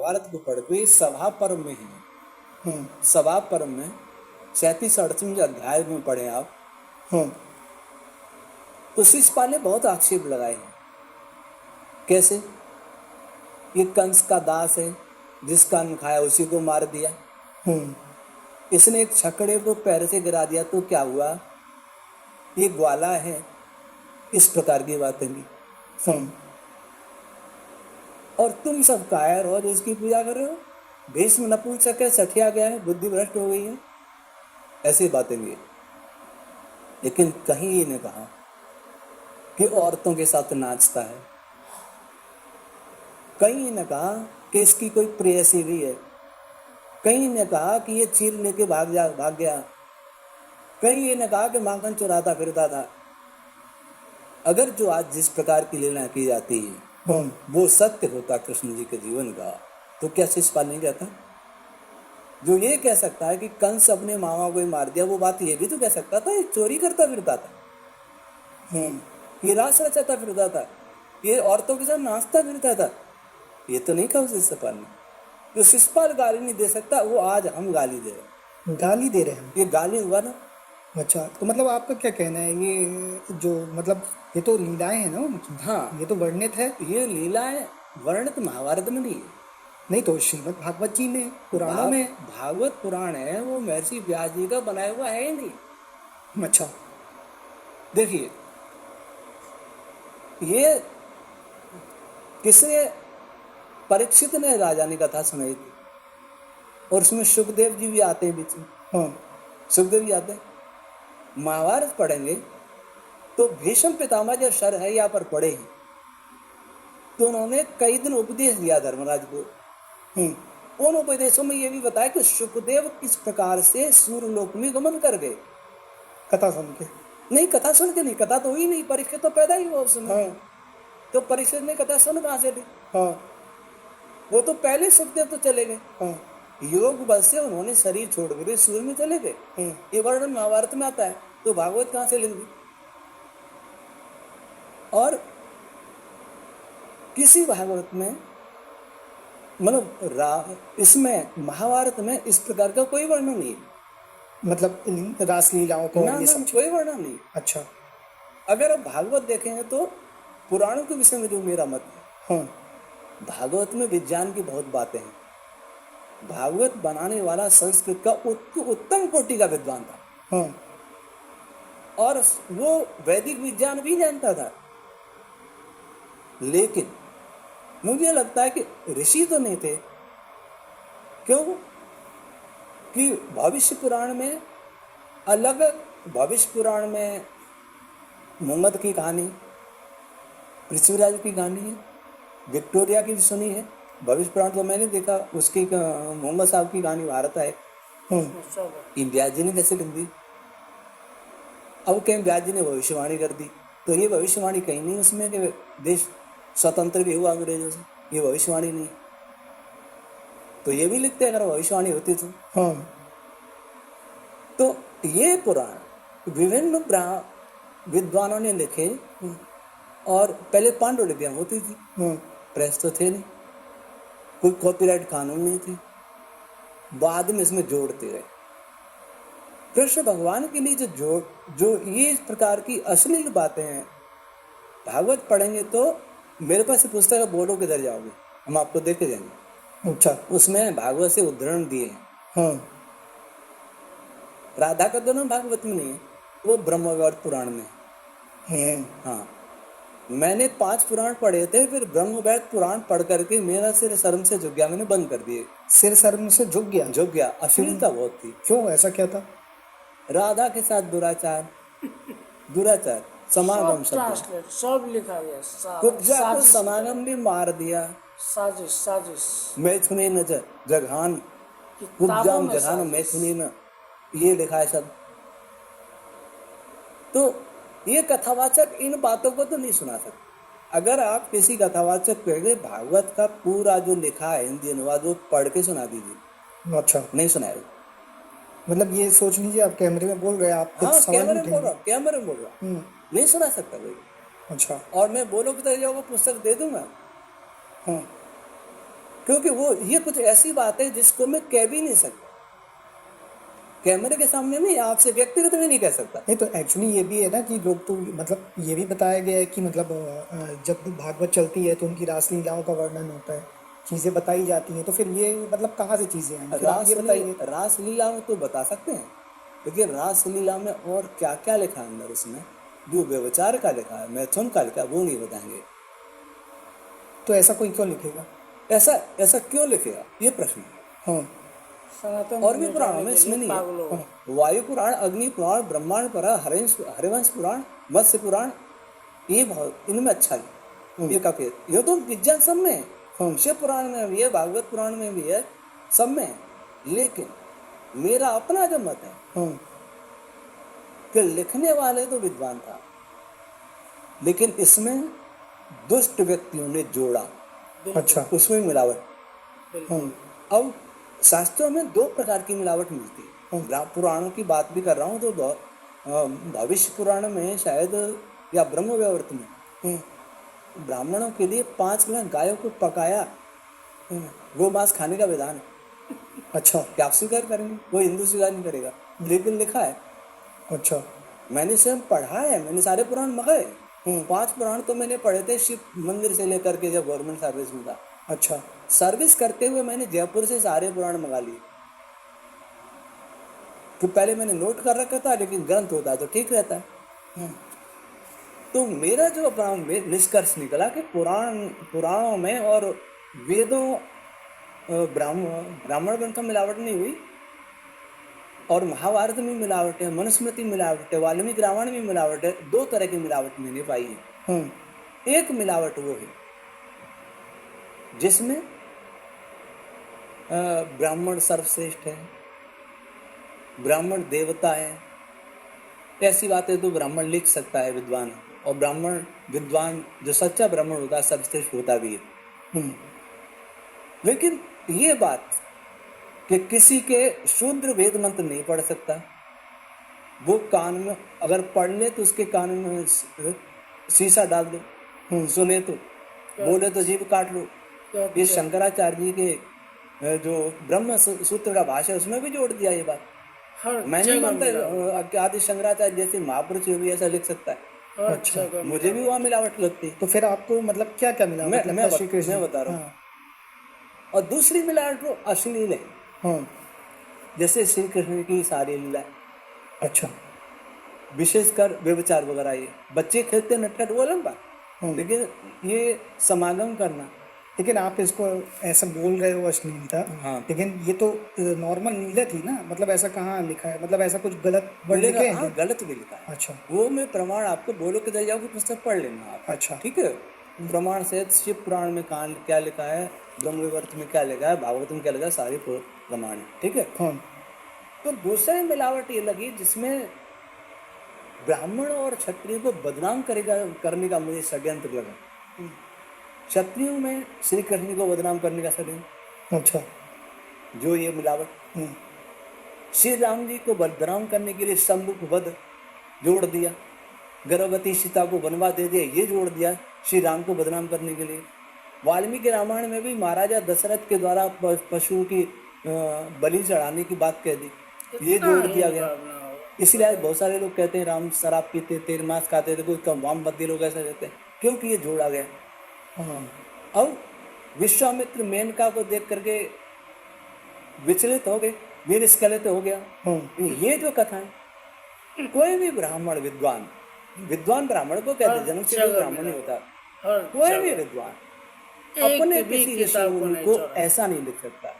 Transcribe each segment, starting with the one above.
महाभारत को पढ़ के सभा पर्व में है, सभा पर्व में 37-38 अध्याय में पढ़े आप, तो शिशुपाल ने बहुत आक्षेप लगाए हैं। कैसे? ये कंस का दास है, जिसका अन्न खाया उसी को मार दिया, इसने एक छकड़े को पैर से गिरा दिया तो क्या हुआ, ये ग्वाला है, इस प्रकार की बातें की। और तुम सब कायर हो जो इसकी पूजा कर रहे हो, भीष्म नपुंसक है, सठिया गया है, बुद्धि भ्रष्ट हो गई है, ऐसी बातें भी। लेकिन कहीं इन्हें कहा कि औरतों के साथ नाचता है, कहीं ने कहा कि इसकी कोई प्रेयसी भी है, कहीं ने कहा कि ये चीर लेके भाग गया, कहीं ने कहा कि माखन चुराता फिरता था। अगर जो आज जिस प्रकार की लीला की जाती है वो सत्य होता कृष्ण जी के जीवन का, तो क्या शिशुपाल नहीं कहता? जो ये कह सकता है कि कंस अपने मामा को ही मार दिया, वो बात ये भी तो कह सकता था, ये चोरी करता फिरता था, ये रास रचाता फिरता था, ये औरतों के साथ नाचता फिरता था, ये तो नहीं कहा शिशुपाल ने। जो शिशुपाल गाली नहीं दे सकता, वो आज हम गाली दे रहे हैं। ये गाली हुआ ना। अच्छा, तो मतलब आपका क्या कहना है, ये जो मतलब ये तो लीलाएं हैं ना उनकी? हाँ, ये तो वर्णित है। ये लीलाएं वर्णित महाभारत में नहीं है। नहीं तो श्रीमद् भागवत जी में, पुराणों में। भागवत पुराण है, वो महर्षि व्यास जी का बनाया हुआ है ही नहीं। अच्छा, देखिए, ये किसने, परीक्षित ने राजा ने कथा सुनाई थी, और उसमें सुखदेव जी भी आते हैं बीच में। सुखदेव जी आते हैं। महाभारत पढ़ेंगे तो भीष्म पितामह जब सरहैया पर पढ़े हैं, तो उन्होंने कई दिन उपदेश दिया धर्मराज को। उन उपदेशों में ये भी बताया कि सुखदेव किस प्रकार से सूर्यलोक में गमन कर गए। कथा सुन के नहीं, कथा सुन के नहीं, कथा तो हुई नहीं, परीक्षित तो पैदा ही हुआ उस समय। तो परीक्षित ने कथा सुन कहाँ से ली? वो तो पहले सुखदेव तो चले गए, योग बल से उन्होंने शरीर छोड़ कर सूर्य में चले गए। ये वर्णन महाभारत में आता है, तो भागवत कहाँ से लेंगे? और किसी भागवत में, मतलब इसमें महाभारत में इस प्रकार का कोई वर्णन नहीं है। मतलब रास लीलाओं को ना, कोई वर्णन नहीं। अच्छा, अगर आप भागवत देखेंगे तो पुराणों के विषय में जो मेरा मत है, भागवत में विज्ञान की बहुत बातें हैं। भागवत बनाने वाला संस्कृत का उत्तम कोटि का विद्वान था, और वो वैदिक विज्ञान भी जानता था। लेकिन मुझे लगता है कि ऋषि तो नहीं थे। क्यों? कि भविष्य पुराण में अलग, भविष्य पुराण में मोहम्मद की कहानी, पृथ्वीराज की कहानी है, विक्टोरिया की भी सुनी है। भविष्य पुराण तो मैंने देखा, उसकी मोहम्मद साहब की कहानी भारत है। व्यास जी ने कैसे लिख दी? अब कहीं व्यास जी ने भविष्यवाणी कर दी, तो ये भविष्यवाणी कहीं नहीं उसमें कि देश स्वतंत्र भी हुआ अंग्रेजों से, ये भविष्यवाणी नहीं। तो ये भी लिखते अगर भविष्यवाणी होती तो ये पुराण विभिन्न विद्वानों ने लिखे, और पहले पांडुलिपियां होती थी, प्रेस तो थे नहीं, कोई कॉपीराइट कानून नहीं थे, बाद में इसमें जोड़ते रहे। कृष्ण भगवान के लिए जो ये इस प्रकार की अश्लील बातें हैं, भागवत पढ़ेंगे तो मेरे पास पुस्तक है, बोलो किधर जाओगे, हम आपको देखे जाएंगे। अच्छा, उसमें भागवत से उदाहरण दिए हैं। राधा का दोनों भागवत में नहीं है, वो ब्रह्मवैवर्त पुराण में है। हाँ, मैंने 5 पुराण पढ़े थे, फिर ब्रह्मवैवर्त पुराण पढ़ करके मेरा सिर शर्म से झुक गया, मैंने बंद कर दिए। सिर शर्म से झुक गया? अश्लीलता बहुत थी। क्यों, ऐसा क्या था? राधा के साथ दुराचार समागम सब लिखा गया, कुब्जा को समागम भी मार दिया, साजिश मैथुनी न जघान, कुब्जा जघान मैथुनी न, ये लिखा है सब। तो ये कथावाचक इन बातों को तो नहीं सुना सकते। अगर आप किसी कथावाचक कहेंगे भागवत का पूरा जो लिखा है हिंदी अनुवाद, वो पढ़ के सुना दीजिए। अच्छा, नहीं सुनाएगा। मतलब ये सोच लीजिए आप कैमरे में बोल रहे हैं, आप हाँ, कैमरे में बोल रहा, नहीं सुना सकता कोई। अच्छा, और मैं बोलो कि जाओगे पुस्तक दे दूंगा। क्योंकि वो ये कुछ ऐसी बात है जिसको मैं कह भी नहीं सकता, कैमरे के सामने में या आपसे व्यक्तिगत भी नहीं कह सकता। नहीं तो एक्चुअली ये भी है ना कि लोग तो मतलब ये भी बताया गया है कि मतलब जब भागवत चलती है तो उनकी रासलीलाओं का वर्णन होता है, चीज़ें बताई जाती हैं, तो फिर ये मतलब कहाँ से चीज़ें आई, फिर आप ये बताइए। रासलीला में तो बता सकते हैं, लेकिन रासलीला में और क्या क्या लिखा है अंदर, उसमें जो व्यभिचार का लिखा है, मैथुन का लिखा है, वो नहीं बताएंगे। तो ऐसा कोई क्यों लिखेगा? ऐसा ऐसा क्यों लिखेगा, ये प्रश्न है। हाँ सनातन और भी धर्म पुराणों में के इसमें लिए नहीं पागलों है। वायु पुराण, अग्नि पुराण, ब्रह्मांड पुराण, हरिवंश पुराण, मत्स्य पुराण, ये बहुत इनमें अच्छा है। ये काफी, ये तो विज्ञान सब में है, शिव पुराण में भी है, भागवत पुराण में भी है, सब में है। लेकिन मेरा अपना जो मत है हाँ कि लिखने वाले तो विद्वान था, लेकिन इसमें दुष्ट व्यक्तियों ने जोड़ा, अच्छा उसमें मिलावट। बिल्कुल। अब शास्त्रों में दो प्रकार की मिलावट मिलती है। पुराणों की बात भी कर रहा हूँ तो भविष्य पुराण में शायद, या ब्रह्म वैवर्त में, ब्राह्मणों के लिए 5 लाख गायों को पकाया, वो मांस खाने का विधान है। अच्छा क्या आप स्वीकार करेंगे? वो हिंदू स्वीकार नहीं करेगा, लेकिन लिखा है। अच्छा मैंने स्वयं पढ़ा है, मैंने सारे पुराण मंगाए। 5 पुराण तो मैंने पढ़े थे शिव मंदिर से लेकर के, जब गवर्नमेंट सर्विस में था। अच्छा सर्विस करते हुए मैंने जयपुर से सारे पुराण मंगा लिए, तो पहले मैंने नोट कर रखा था, लेकिन ग्रंथ होता है तो ठीक रहता है। तो मेरा जो अपना निष्कर्ष निकला कि पुराणों में और वेदों, ब्राह्मण ग्रंथों में मिलावट नहीं हुई, और महाभारत में मिलावट है, मनुस्मृति मिलावट है, वाल्मीकि रामायण में मिलावट है। 2 तरह की मिलावट मैंने पाई है। एक मिलावट वो है जिसमें ब्राह्मण सर्वश्रेष्ठ है, ब्राह्मण देवता है, ऐसी बातें तो ब्राह्मण लिख सकता है, विद्वान। और ब्राह्मण विद्वान जो सच्चा ब्राह्मण होता है सर्वश्रेष्ठ होता भी है। लेकिन ये बात कि किसी के शूद्र वेद मंत्र नहीं पढ़ सकता, वो कान में अगर पढ़ ले तो उसके कान में शीशा डाल दो, सुने तो, बोले तो जीभ काट लो। ये शंकराचार्य जी के जो ब्रह्म सूत्र का भाषा है उसमें भी जोड़ दिया ये बात। मैं नहीं मानता आदि शंकराचार्य जैसे महापुरुष भी ऐसा लिख सकता है। अच्छा मुझे भी वहाँ मिलावट लगती है। तो फिर आपको मतलब क्या क्या मिला? मैं मतलब बता रहा हूँ। और दूसरी मिलावट वो अश्लील है, हाँ जैसे श्री कृष्ण की सारी लीला, अच्छा विशेषकर व्यभिचार वगैरह, ये बच्चे खेलते नटखट वो अलग बात, लेकिन ये समागम करना। लेकिन आप इसको ऐसा बोल रहे हो अश्लीलता, हाँ। लेकिन ये तो नॉर्मल लीला थी ना, मतलब ऐसा कहाँ लिखा है? मतलब ऐसा कुछ गलत वर्ड लिखे हैं? हाँ, गलत भी लिखा है। अच्छा वो मैं प्रमाण आपको बोलो कि दरियाओं की पुस्तक पढ़ लेना आप। अच्छा ठीक है, प्रमाण से शिव पुराण में कहाँ क्या लिखा है, ब्रह्मवैवर्त में क्या लिखा है, भागवत में क्या लिखा है, सारे प्रमाण है। ठीक है। हाँ तो दूसरी मिलावट ये लगी जिसमें ब्राह्मण और क्षत्रिय को बदनाम करने का मुझे षड्यंत्र लगा। क्षत्रियों में श्री कृष्ण को बदनाम करने का षड्यंत्र, अच्छा जो ये मिलावट। श्री राम जी को बदनाम करने के लिए शंभु वध जोड़ दिया, गर्भवती सीता को वनवास दे दिया, ये जोड़ दिया श्री राम को बदनाम करने के लिए। वाल्मीकि रामायण में भी महाराजा दशरथ के द्वारा पशुओं की बलि चढ़ाने की बात कह दी, ये जोड़ दिया गया। इसलिए आज बहुत सारे लोग कहते हैं राम शराब पीते, तेल मांस खाते थे, कुछ वामपंथी लोग ऐसा कहते हैं, क्योंकि ये जोड़ा गया। अब विश्वामित्र मेनका को देख करके विचलित हो गए, वीर स्खलित हो गया। ये जो कथा है, कोई भी ब्राह्मण विद्वान ब्राह्मण को कहते, जन्म से कोई ब्राह्मण नहीं होता, कोई भी विद्वान अपने किसी ऋषि को ऐसा नहीं लिख सकता।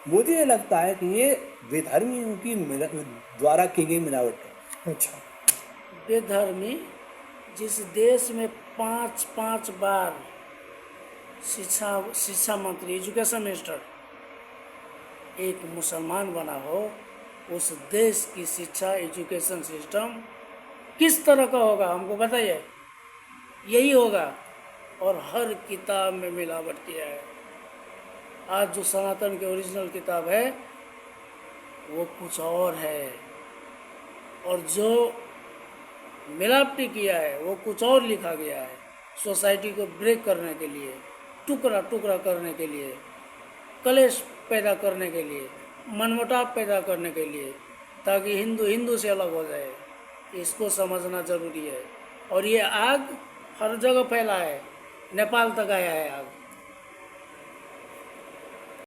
मुझे लगता है कि ये विधर्मियों की द्वारा की गई मिलावट है। अच्छा बेधर्मी जिस देश में 5 बार शिक्षा मंत्री, एजुकेशन मिनिस्टर एक मुसलमान बना हो, उस देश की शिक्षा एजुकेशन सिस्टम किस तरह का होगा हमको बताइए। यही होगा, और हर किताब में मिलावट किया है। आज जो सनातन की ओरिजिनल किताब है वो कुछ और है, और जो मिलावटी किया है वो कुछ और लिखा गया है, सोसाइटी को ब्रेक करने के लिए। टुकड़ा टुकड़ा करने के लिए, कलेश पैदा करने के लिए, मनमुटाव पैदा करने के लिए, ताकि हिंदू हिंदू से अलग हो जाए। इसको समझना जरूरी है। और ये आग हर जगह फैला है, नेपाल तक आया है आग।